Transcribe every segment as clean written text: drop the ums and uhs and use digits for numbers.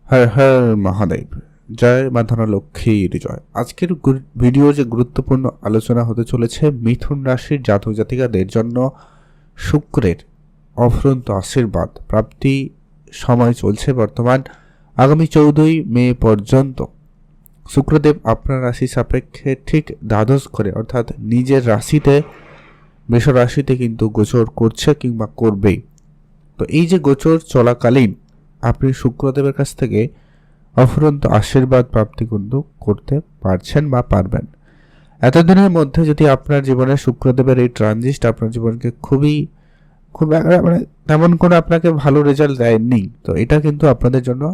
হর হর মহাদেব, জয় মা ধনা লক্ষ্মীর জয়। আজকের ভিডিও যে গুরুত্বপূর্ণ আলোচনা হতে চলেছে মিথুন রাশির জাতক জাতিকাদের জন্য শুক্রের অফুরন্ত আশীর্বাদ প্রাপ্তি সময় চলছে বর্তমান। আগামী 14ই মে পর্যন্ত শুক্রদেব আপনার রাশি সাপেক্ষে ঠিক দ্বাদশ করে অর্থাৎ নিজের রাশিতে মেষ রাশিতে কিন্তু গোচর করছে কিংবা করবেই। তো এই যে গোচর চলাকালীন আপনি শুক্রদেবের কাছ থেকে অফুরন্ত আশীর্বাদ প্রাপ্তি কিন্তু করতে পারছেন বা পারবেন। এতদিনের মধ্যে যদি আপনার জীবনে শুক্রদেবের এই ট্রানজিট আপনার জীবনকে খুব মানে তেমন কোনো আপনাকে ভালো রেজাল্ট দেয়নি, তো এটা কিন্তু আপনাদের জন্য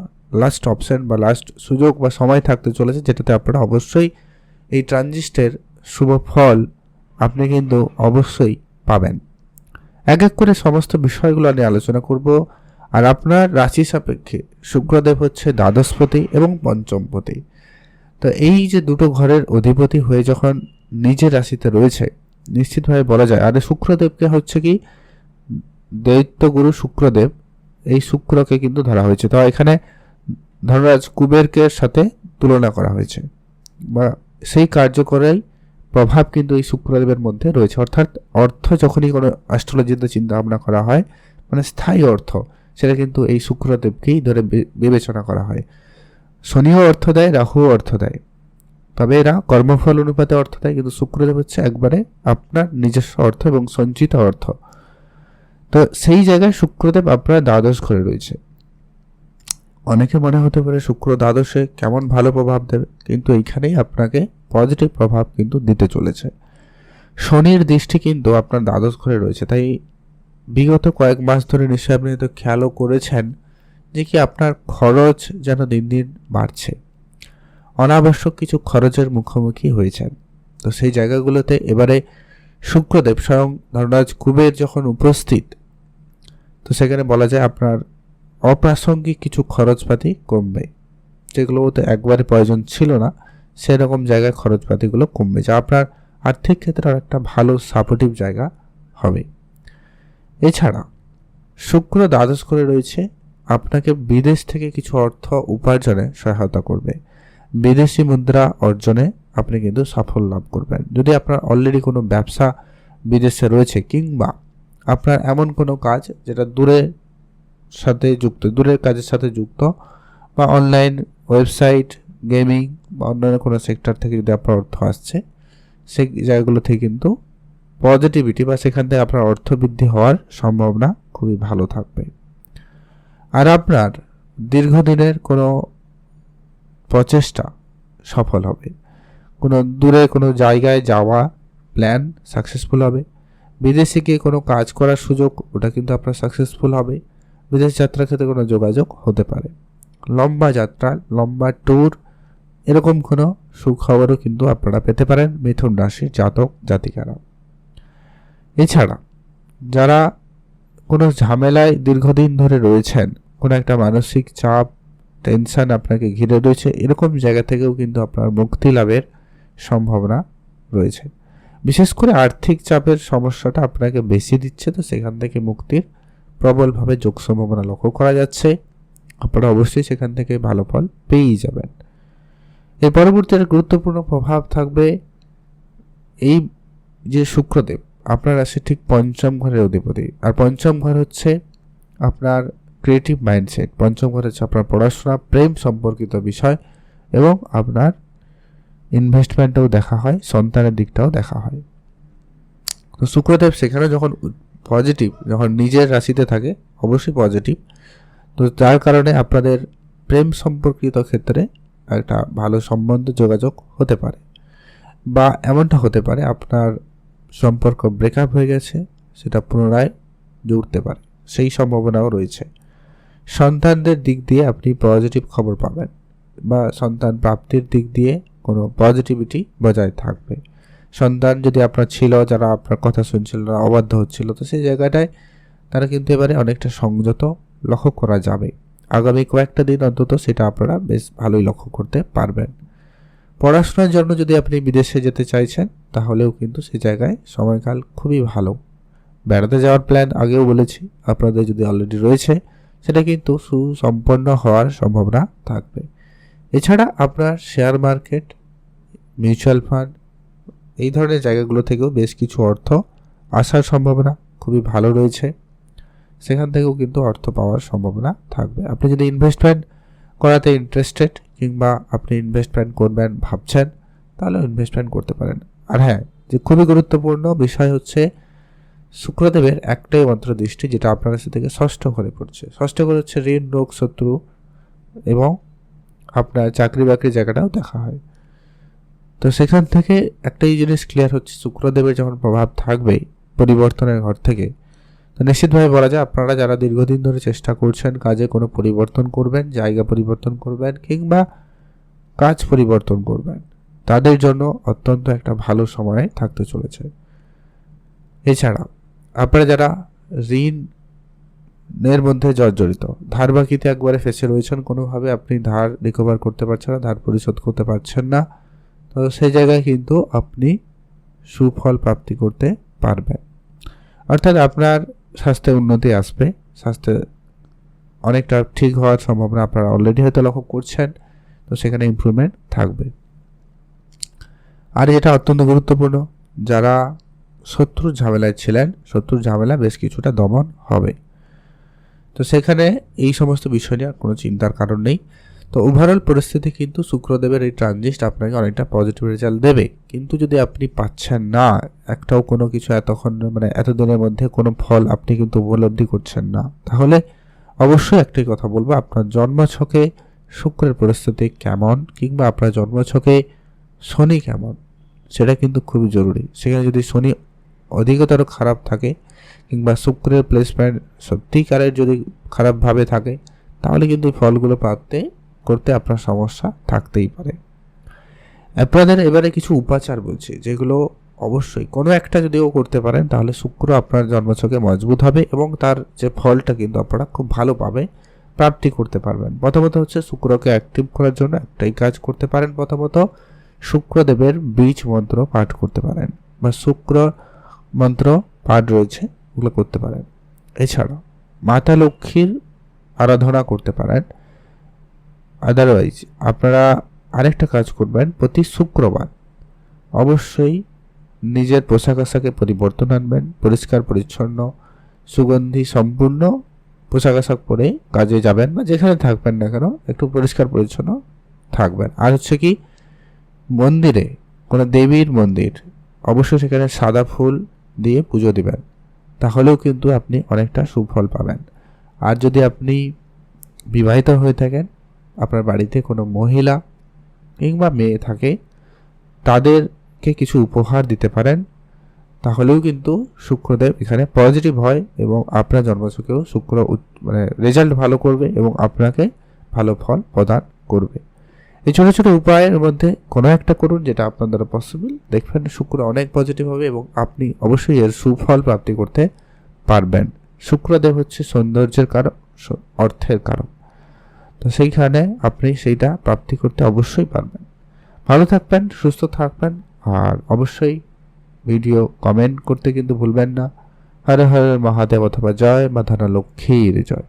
লাস্ট অপশন বা লাস্ট সুযোগ বা সময় থাকতে চলেছে, যেটাতে আপনারা অবশ্যই এই ট্রানজিস্টের শুভ ফল আপনি কিন্তু অবশ্যই পাবেন। এক এক করে সমস্ত বিষয়গুলো নিয়ে আলোচনা করব। আর আপনার রাশি সাপেক্ষে শুক্রদেব হচ্ছে দ্বাদশপতি এবং পঞ্চমপতি। তো এই যে দুটো ঘরের অধিপতি হয়ে যখন নিজের রাশিতে রয়েছে, নিশ্চিতভাবে বলা যায় আর শুক্রদেবকে হচ্ছে কি দৈত্যগুরু শুক্রদেব, এই শুক্রকে কিন্তু ধরা হয়েছে। তো এখানে ধনরাজ কুবেরকে সাথে তুলনা করা হয়েছে বা সেই কার্যকরেই প্রভাব কিন্তু এই শুক্রদেবের মধ্যে রয়েছে। অর্থাৎ অর্থ যখনই কোনো অ্যাস্ট্রোলজিতে চিন্তা ভাবনা করা হয়, মানে স্থায়ী অর্থ, সেটা কিন্তু এই শুক্রদেবকেই ধরে বিবেচনা করা হয়। শনিও অর্থ দেয়, রাহুও অর্থ দেয়, তবে এরা কর্মফল অনুপাতে অর্থ দেয়, কিন্তু শুক্রদেব হচ্ছে একবারে আপনার নিজস্ব অর্থ এবং সঞ্চিত অর্থ। তো সেই জায়গায় শুক্রদেব আপনার দ্বাদশ ঘরে রয়েছে। অনেকে মনে হতে পারে শুক্র দ্বাদশে কেমন ভালো প্রভাব দেবে, কিন্তু এইখানেই আপনাকে পজিটিভ প্রভাব কিন্তু দিতে চলেছে। শনির দৃষ্টি কিন্তু আপনার দ্বাদশ ঘরে রয়েছে, তাই বিগত কয়েক মাস ধরে নিশ্চয়ই আপনি তো খেয়ালও করেছেন যে কি আপনার খরচ যেন দিন দিন বাড়ছে, অনাবশ্যক কিছু খরচের মুখোমুখি হয়েছেন। তো সেই জায়গাগুলোতে এবারে শুক্রদেব স্বয়ং ধনরাজ কুবের যখন উপস্থিত, তো সেখানে বলা যায় আপনার অপ্রাসঙ্গিক কিছু খরচপাতি কমবে, যেগুলোতে একবারে প্রয়োজন ছিল না সেরকম জায়গায় খরচপাতিগুলো কমবে, যা আপনার আর্থিক ক্ষেত্রে আর একটা ভালো সাপোর্টিভ জায়গা হবে। এছাড়া শুক্র দ্বাদশ করে রয়েছে, আপনাকে বিদেশ থেকে কিছু অর্থ উপার্জনে সহায়তা করবে। বিদেশি মুদ্রা অর্জনে আপনি কিন্তু সাফল্য লাভ করবেন। যদি আপনার অলরেডি কোনো ব্যবসা বিদেশে রয়েছে কিংবা আপনার এমন কোনো কাজ যেটা দূরের কাজের সাথে যুক্ত বা অনলাইন ওয়েবসাইট, গেমিং বা অন্যান্য কোনো সেক্টর থেকে যদি আপনার অর্থ আসছে, সেই জায়গাগুলো থেকে কিন্তু পজিটিভিটি বা সেখান থেকে আপনার অর্থ বৃদ্ধি হওয়ার সম্ভাবনা খুবই ভালো থাকবে। আর আপনার দীর্ঘদিনের কোনো প্রচেষ্টা সফল হবে, কোনো দূরে কোনো জায়গায় যাওয়া প্ল্যান সাকসেসফুল হবে, বিদেশে গিয়ে কোনো কাজ করার সুযোগ ওটা কিন্তু আপনার সাকসেসফুল হবে, বিদেশ যাত্রার ক্ষেত্রে কোনো যোগাযোগ হতে পারে, লম্বা যাত্রা, লম্বা ট্যুর, এরকম কোনো সুখবরও কিন্তু আপনারা পেতে পারেন মিথুন রাশির জাতক জাতিকারা। এছাড়া যারা কোনো ঝামেলায় দীর্ঘদিন ধরে রয়েছেন, কোনো একটা মানসিক চাপ টেনশন আপনাকে ঘিরে রয়েছে, এরকম জায়গা থেকেও কিন্তু আপনার মুক্তি লাভের সম্ভাবনা রয়েছে। বিশেষ করে আর্থিক চাপের সমস্যাটা আপনাকে বেশি দিচ্ছে, তো সেখান থেকে মুক্তির প্রবলভাবে যোগ সম্ভাবনা লক্ষ্য করা যাচ্ছে। আপনারা অবশ্যই সেখান থেকে ভালো ফল পেয়েই যাবেন। এর পরবর্তী গুরুত্বপূর্ণ প্রভাব থাকবে এই যে শুক্রদেব আপনার রাশি ঠিক পঞ্চম ঘরের অধিপতি, আর পঞ্চম ঘর হচ্ছে আপনার ক্রিয়েটিভ মাইন্ডসেট, পঞ্চম ঘর হচ্ছে আপনার পড়াশোনা, প্রেম সম্পর্কিত বিষয় এবং আপনার ইনভেস্টমেন্টটাও দেখা হয়, সন্তানের দিকটাও দেখা হয়। তো শুক্রদেব সেখানে যখন পজিটিভ, যখন নিজের রাশিতে থাকে অবশ্যই পজিটিভ, তো যার কারণে আপনাদের প্রেম সম্পর্কিত ক্ষেত্রে একটা ভালো সম্বন্ধ যোগাযোগ হতে পারে, বা এমনটা হতে পারে আপনার সম্পর্ক ব্রেকআপ হয়ে গেছে, সেটা পুনরায় জুড়তে পারে, সেই সম্ভাবনাও রয়েছে। সন্তানদের দিক দিয়ে আপনি পজিটিভ খবর পাবেন বা সন্তান প্রাপ্তির দিক দিয়ে কোনো পজিটিভিটি বজায় থাকবে। সন্তান যদি আপনার ছিল, যারা আপনার কথা শুনছিল না, অবাধ্য হচ্ছিল, তো সেই জায়গাটায় তারা কিন্তু এবারে অনেকটা সংযত লক্ষ্য করা যাবে। আগামী কয়েকটা দিন অন্তত সেটা আপনারা বেশ ভালোই লক্ষ্য করতে পারবেন। পড়াশোনার জন্য যদি আপনি বিদেশে যেতে চাইছেন, তাহলেও কিন্তু সেই জায়গায় সময়কাল খুবই ভালো। বেড়াতে যাওয়ার প্ল্যান আগেও বলেছি, আপনাদের যদি অলরেডি রয়েছে সেটা কিন্তু সুসম্পন্ন হওয়ার সম্ভাবনা থাকবে। এছাড়া আপনার শেয়ার মার্কেট, মিউচুয়াল ফান্ড এই ধরনের জায়গাগুলো থেকেও বেশ কিছু অর্থ আসার সম্ভাবনা খুবই ভালো রয়েছে। সেখান থেকেও কিন্তু অর্থ পাওয়ার সম্ভাবনা থাকবে। আপনি যদি ইনভেস্টমেন্ট করাতে ইন্টারেস্টেড কিংবা আপনি ইনভেস্টমেন্ট করবেন ভাবছেন, তাহলে ইনভেস্টমেন্ট করতে পারেন। আর হ্যাঁ, যে খুবই গুরুত্বপূর্ণ বিষয় হচ্ছে শুক্রদেবের একটাই মাত্র দৃষ্টি, যেটা আপনার কাছে থেকে ষষ্ঠ ঘরে পড়ছে। ষষ্ঠ ঘরে হচ্ছে ঋণ, রোগ, শত্রু এবং আপনার চাকরি বাকরি জায়গাটাও দেখা হয়। তো সেখান থেকে একটাই জিনিস ক্লিয়ার হচ্ছে, শুক্রদেবের যখন প্রভাব থাকবে পরিবর্তনের ঘর থেকে, তো নিশ্চিতভাবে বলা যায় আপনারা যারা দীর্ঘদিন ধরে চেষ্টা করছেন কাজে কোনো পরিবর্তন করবেন, জায়গা পরিবর্তন করবেন কিংবা কাজ পরিবর্তন করবেন, তাদের জন্য অত্যন্ত একটা ভালো সময় থাকতে চলেছে। এছাড়া আপনারা যারা ঋণের মধ্যে জর্জরিত, ধার বাকিতে একবারে ফেসে রয়েছেন, কোনোভাবে আপনি ধার রিকভার করতে পারছেন না, ধার পরিশোধ করতে পারছেন না, তো সেই জায়গায় কিন্তু আপনি সুফল প্রাপ্তি করতে পারবেন। অর্থাৎ আপনার স্বাস্থ্যে উন্নতি আসবে, স্বাস্থ্যে অনেকটা ঠিক হওয়ার সম্ভাবনা আপনারা অলরেডি হয়তো লক্ষ্য করছেন, তো সেখানে ইমপ্রুভমেন্ট থাকবে। আর এটা অত্যন্ত গুরুত্বপূর্ণ, যারা শত্রুর ঝামেলায় ছিলেন, শত্রুর ঝামেলা বেশ কিছুটা দমন হবে। তো সেখানে এই সমস্ত বিষয় নিয়ে কোনো চিন্তার কারণ নেই। তো ওভারঅল পরিস্থিতি কিন্তু শুক্রদেবের এই ট্রানজিট আপনাকে অনেকটা পজিটিভ রেজাল্ট দেবে। কিন্তু যদি আপনি পাচ্ছেন না, একটাও কোনো কিছু এতক্ষণ এতদিনের মধ্যে কোনো ফল আপনি কিন্তু উপলব্ধি করছেন না, তাহলে অবশ্যই একটাই কথা বলবো, আপনার জন্মছকে শুক্রের পরিস্থিতি কেমন কিংবা আপনার জন্মছকে শনি কেমন, সেটা কিন্তু খুবই জরুরি। সেখানে যদি শনি অধিকতর খারাপ থাকে কিংবা শুক্রের প্লেসমেন্ট সত্যিকারের যদি খারাপভাবে থাকে, তাহলে কিন্তু ফলগুলো করতে আপনার সমস্যা থাকতেই পারে। আপনাদের এবারে কিছু উপাচার বলছি, যেগুলো অবশ্যই কোনো একটা যদিও করতে পারেন, তাহলে শুক্র আপনার জন্মছকে মজবুত হবে এবং তার যে ফলটা কিন্তু আপনারা খুব ভালো প্রাপ্তি করতে পারবেন। প্রথমত হচ্ছে শুক্রকে অ্যাক্টিভ করার জন্য একটাই কাজ করতে পারেন, প্রথমত শুক্রদেবের বীজ মন্ত্র পাঠ করতে পারেন বা শুক্র মন্ত্র পাঠ রয়েছে ওগুলো করতে পারেন। এছাড়া মাতা লক্ষ্মীর আরাধনা করতে পারেন। আদারওয়াইজ আপনারা আরেকটা কাজ করবেন, প্রতি শুক্রবার অবশ্যই নিজের পোশাক আশাকে পরিবর্তন আনবেন, পরিষ্কার পরিচ্ছন্ন সুগন্ধি সম্পূর্ণ পোশাক আশাক পরে কাজে যাবেন বা যেখানে থাকবেন না কেন একটু পরিষ্কার পরিচ্ছন্ন থাকবেন। আর হচ্ছে কি, মন্দিরে কোনো দেবীর মন্দির অবশ্যই সেখানে সাদা ফুল দিয়ে পুজো দিবেন, তাহলেও কিন্তু আপনি অনেকটা সুফল পাবেন। আর যদি আপনি বিবাহিত হয়ে থাকেন, আপনার বাড়িতে কোনো মহিলা কিংবা মেয়ে থাকে, তাদেরকে কিছু উপহার দিতে পারেন, তাহলেও কিন্তু শুক্রদেব এখানে পজিটিভ হয় এবং আপনার জন্মছকেও শুক্র রেজাল্ট ভালো করবে এবং আপনাকে ভালো ফল প্রদান করবে। এই ছোটো ছোটো উপায়ের মধ্যে কোনো একটা করুন যেটা আপনার দ্বারা পসিবল, দেখবেন শুক্র অনেক পজিটিভ হবে এবং আপনি অবশ্যই এর সুফল প্রাপ্তি করতে পারবেন। শুক্রদেব হচ্ছে সৌন্দর্যের কারণ, অর্থের কারণ, তো সেইখানে আপনি সেইটা প্রাপ্তি করতে অবশ্যই পারবেন। ভালো থাকবেন, সুস্থ থাকবেন, আর অবশ্যই ভিডিও কমেন্ট করতে কিন্তু ভুলবেন না। হর হর মহাদেব অথবা জয় মা ধনা লক্ষ্মীর জয়।